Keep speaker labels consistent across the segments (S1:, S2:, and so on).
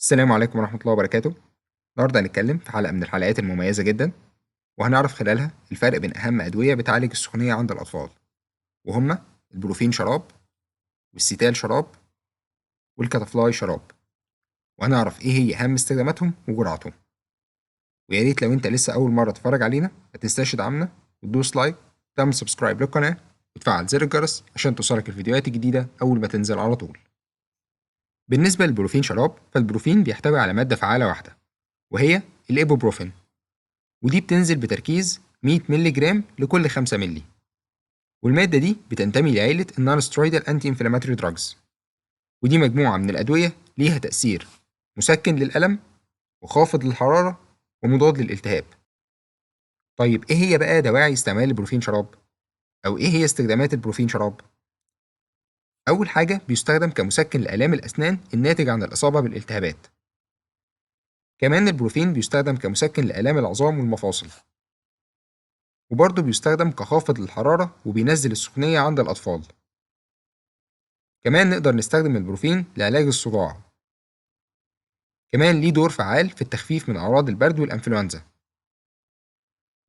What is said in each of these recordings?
S1: السلام عليكم ورحمة الله وبركاته. النهاردة هنتكلم في حلقة من الحلقات المميزة جدا، وهنعرف خلالها الفرق بين أهم أدوية بتعالج السخونية عند الأطفال، وهما البروفين شراب، والسيتال شراب، والكاتافلاي شراب. وهنعرف إيه هي أهم استخداماتهم وجرعتهم. ويا ريت لو أنت لسه أول مرة تتفرج علينا ما تنساش تدعمنا وتدوس لايك وتعمل سبسكرايب للقناة وتفعل زر الجرس عشان توصلك الفيديوهات الجديدة أول ما تنزل على طول. بالنسبة للبروفين شراب، فالبروفين بيحتوي على مادة فعالة واحدة، وهي الإيبوبروفين، ودي بتنزل بتركيز 100 مللي جرام لكل 5 مللي. والمادة دي بتنتمي لعيلة النون سترويدال انتي انفلاماتوري دراجز، ودي مجموعة من الأدوية ليها تأثير مسكن للألم وخافض للحرارة ومضاد للالتهاب. طيب إيه هي بقى دواعي استعمال البروفين شراب؟ أو إيه هي استخدامات البروفين شراب؟ أول حاجة بيستخدم كمسكن لآلام الأسنان الناتج عن الإصابة بالالتهابات. كمان البروفين بيستخدم كمسكن لآلام العظام والمفاصل، وبرضه بيستخدم كخافض للحرارة وبينزل السخونية عند الأطفال. كمان نقدر نستخدم البروفين لعلاج الصداع. كمان ليه دور فعال في التخفيف من أعراض البرد والإنفلونزا،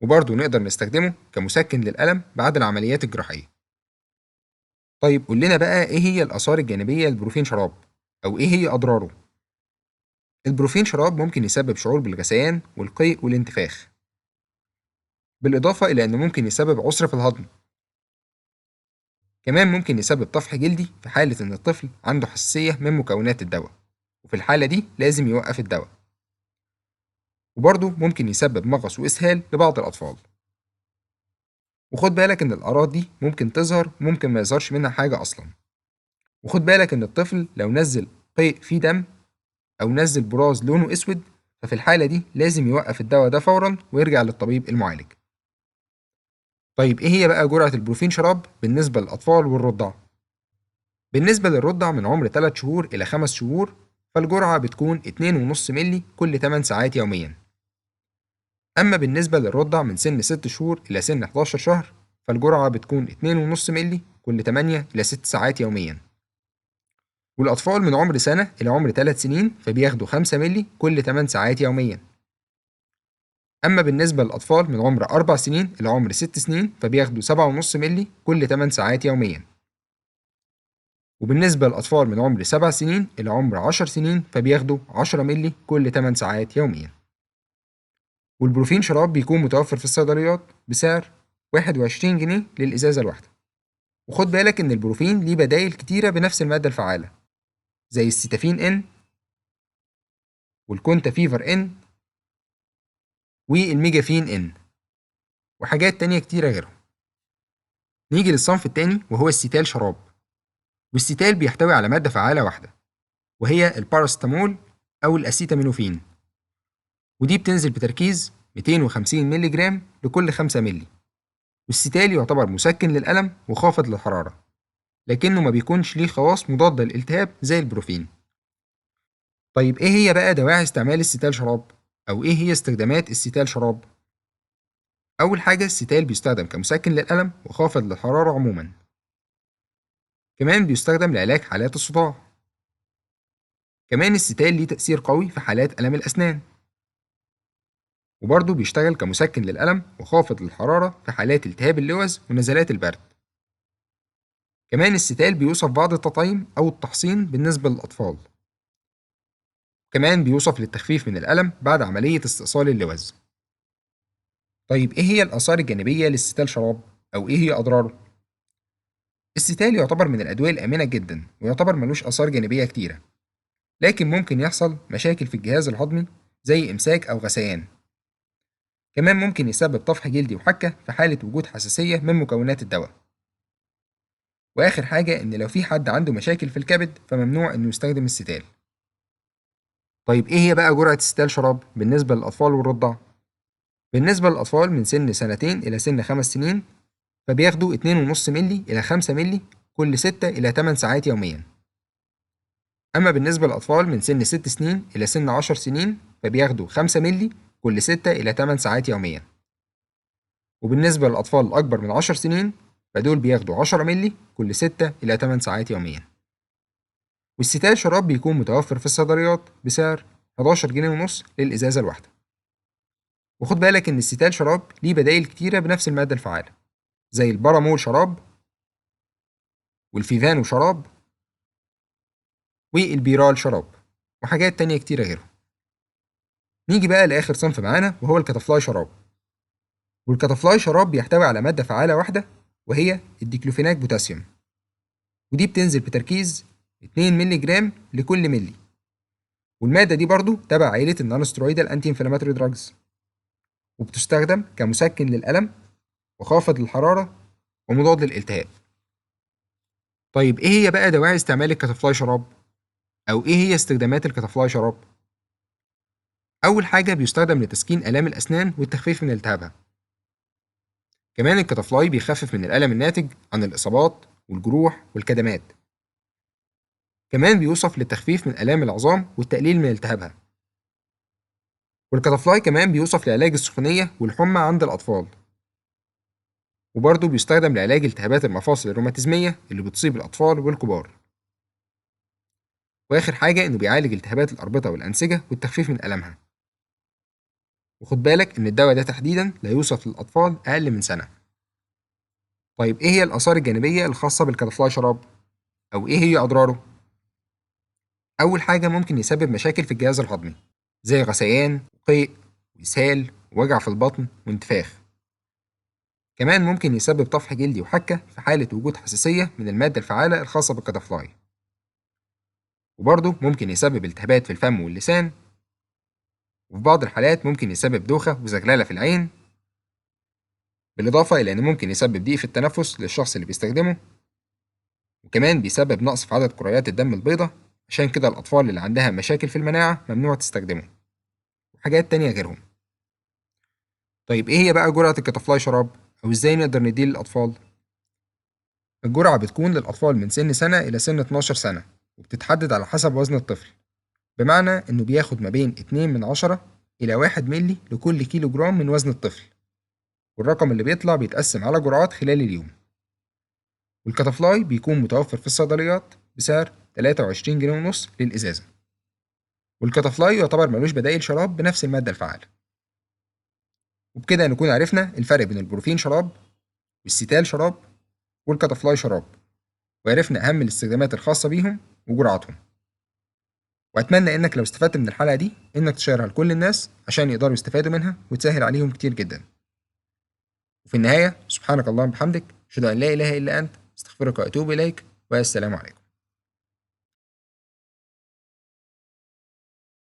S1: وبرضه نقدر نستخدمه كمسكن للألم بعد العمليات الجراحية. طيب قول لنا بقى إيه هي الآثار الجانبية للبروفين شراب؟ أو إيه هي أضراره؟ البروفين شراب ممكن يسبب شعور بالغثيان والقيء والانتفاخ، بالإضافة إلى إنه ممكن يسبب عسر في الهضم. كمان ممكن يسبب طفح جلدي في حالة إن الطفل عنده حساسية من مكونات الدواء، وفي الحالة دي لازم يوقف الدواء. وبرضه ممكن يسبب مغص وإسهال لبعض الأطفال. وخد بالك إن الأعراض دي ممكن تظهر وممكن ما يظهرش منها حاجة أصلا. وخد بالك إن الطفل لو نزل قيء فيه دم أو نزل براز لونه أسود، ففي الحالة دي لازم يوقف الدواء ده فورا ويرجع للطبيب المعالج. طيب إيه هي بقى جرعة البروفين شراب بالنسبة للأطفال والرضع؟ بالنسبة للرضع من عمر 3 شهور إلى 5 شهور، فالجرعة بتكون 2.5 مللي كل 8 ساعات يوميا. أما بالنسبة للرضع من سن 6 شهور إلى سن 11 شهر، فالجرعة بتكون 2.5 مللي كل 8 إلى 6 ساعات يوميا. والأطفال من عمر سنة إلى عمر 3 سنين فبياخدوا 5 مللي كل 8 ساعات يوميا. أما بالنسبة للأطفال من عمر 4 سنين إلى عمر 6 سنين فبياخدوا 7.5 مللي كل 8 ساعات يوميا. وبالنسبة للأطفال من عمر 7 سنين إلى عمر 10 سنين فبياخدوا 10 مللي كل 8 ساعات يوميا. والبروفين شراب بيكون متوفر في الصيدليات بسعر 21 جنيه للإزازة الواحدة. وخد بالك إن البروفين ليه بدايل كتيرة بنفس المادة الفعالة، زي السيتافين إن والكونتا فيفر إن والميجافين إن وحاجات تانية كتيرة غيرهم. نيجي للصنف التاني وهو السيتال شراب. والسيتال بيحتوي على مادة فعالة واحدة، وهي الباراستامول أو الأسيتامينوفين، ودي بتنزل بتركيز 250 مللي جرام لكل 5 مللي. والسيتال يعتبر مسكن للألم وخافض للحرارة، لكنه ما بيكونش ليه خواص مضادة للالتهاب زي البروفين. طيب إيه هي بقى دواعي استعمال السيتال شراب؟ أو إيه هي استخدامات السيتال شراب؟ أول حاجة السيتال بيستخدم كمسكن للألم وخافض للحرارة عموما. كمان بيستخدم لعلاج حالات الصداع. كمان السيتال ليه تأثير قوي في حالات ألم الأسنان، وبرضه بيشتغل كمسكن للألم وخافض للحرارة في حالات التهاب اللوز ونزلات البرد. كمان السيتال بيوصف بعض التطعيم أو التحصين بالنسبة للأطفال. كمان بيوصف للتخفيف من الألم بعد عملية استئصال اللوز. طيب إيه هي الآثار الجانبية للستال شراب؟ أو إيه هي أضراره؟ الستال يعتبر من الأدوية الآمنة جدا ويعتبر ملوش آثار جانبية كتيرة، لكن ممكن يحصل مشاكل في الجهاز الهضمي زي إمساك أو غثيان. كمان ممكن يسبب طفح جلدي وحكة في حالة وجود حساسية من مكونات الدواء. وآخر حاجة إن لو في حد عنده مشاكل في الكبد فممنوع إنه يستخدم الستال. طيب إيه هي بقى جرعة الستال شراب بالنسبة للأطفال والرضع؟ بالنسبة للأطفال من سن سنتين إلى سن 5 سنين فبياخدوا 2.5 مللي إلى 5 مللي كل 6 إلى 8 ساعات يوميا. أما بالنسبة للأطفال من سن 6 سنين إلى سن 10 سنين فبياخدوا 5 مللي كل 6 إلى 8 ساعات يوميا. وبالنسبة للأطفال الأكبر من 10 سنين فدول بياخدوا 10 مللي كل 6 إلى 8 ساعات يوميا. والستال شراب بيكون متوفر في الصيدليات بسعر 11 جنيه ونص للإزازة الواحدة. وخد بالك إن الستال شراب ليه بدائل كتيرة بنفس المادة الفعالة، زي البارامول شراب والفيفانو شراب والبيرال شراب وحاجات تانية كتيرة غيرهم. نيجي بقى لآخر صنف معانا وهو الكتافلاي شراب. والكتافلاي شراب بيحتوي على مادة فعالة واحدة وهي الديكلوفيناك بوتاسيوم، ودي بتنزل بتركيز 2 مللي جرام لكل ملي. والمادة دي برضو تبع عائلة النونسترويدال أنتي انفلاماتوري دراجز، وبتستخدم كمسكن للألم وخافض للحرارة ومضاد للالتهاب. طيب إيه هي بقى دواعي استعمال الكتافلاي شراب؟ أو إيه هي استخدامات الكتافلاي شراب؟ أول حاجة بيستخدم لتسكين آلام الأسنان والتخفيف من التهابها. كمان الكتافلاي بيخفف من الألم الناتج عن الإصابات والجروح والكدمات. كمان بيوصف للتخفيف من آلام العظام والتقليل من التهابها. والكتافلاي كمان بيوصف لعلاج السخونية والحمى عند الأطفال، وبرضه بيستخدم لعلاج التهابات المفاصل الروماتيزمية اللي بتصيب الأطفال والكبار. وآخر حاجة إنه بيعالج التهابات الأربطة والأنسجة والتخفيف من ألمها. وخد بالك إن الدواء ده تحديدا لا يوصف للأطفال أقل من سنة. طيب إيه هي الآثار الجانبية الخاصة بالكتافلاي شراب؟ أو إيه هي أضراره؟ أول حاجة ممكن يسبب مشاكل في الجهاز الهضمي زي غثيان وقيء وإسهال ووجع في البطن وانتفاخ. كمان ممكن يسبب طفح جلدي وحكة في حالة وجود حساسية من المادة الفعالة الخاصة بالكتافلاي. وبرضه ممكن يسبب التهابات في الفم واللسان، وفي بعض الحالات ممكن يسبب دوخة وزغللة في العين، بالإضافة إلى إنه ممكن يسبب ضيق في التنفس للشخص اللي بيستخدمه. وكمان بيسبب نقص في عدد كريات الدم البيضاء، عشان كده الأطفال اللي عندها مشاكل في المناعة ممنوع تستخدمه، وحاجات تانية غيرهم. طيب إيه هي بقى جرعة الكتافلاي شراب؟ أو إزاي نقدر نديه للأطفال؟ الجرعة بتكون للأطفال من سن سنة إلى سن 12 سنة، وبتتحدد على حسب وزن الطفل، بمعنى إنه بياخد ما بين 2 من 10 إلى 1 ملي لكل كيلو جرام من وزن الطفل، والرقم اللي بيطلع بيتقسم على جرعات خلال اليوم. والكتافلاي بيكون متوفر في الصيدليات بسعر 23 جنيه ونص للإزازة. والكتافلاي يعتبر ملوش بدائل شراب بنفس المادة الفعالة. وبكده نكون عرفنا الفرق بين البروفين شراب والستال شراب والكتافلاي شراب، وعرفنا أهم الاستخدامات الخاصة بيهم وجرعاتهم. وأتمنى إنك لو استفدت من الحلقة دي إنك تشيرها لكل الناس عشان يقدروا يستفادوا منها وتسهل عليهم كتير جدا. وفي النهاية سبحانك اللهم وبحمدك أشهد أن لا إله إلا أنت أستغفرك وأتوب إليك، والسلام عليكم.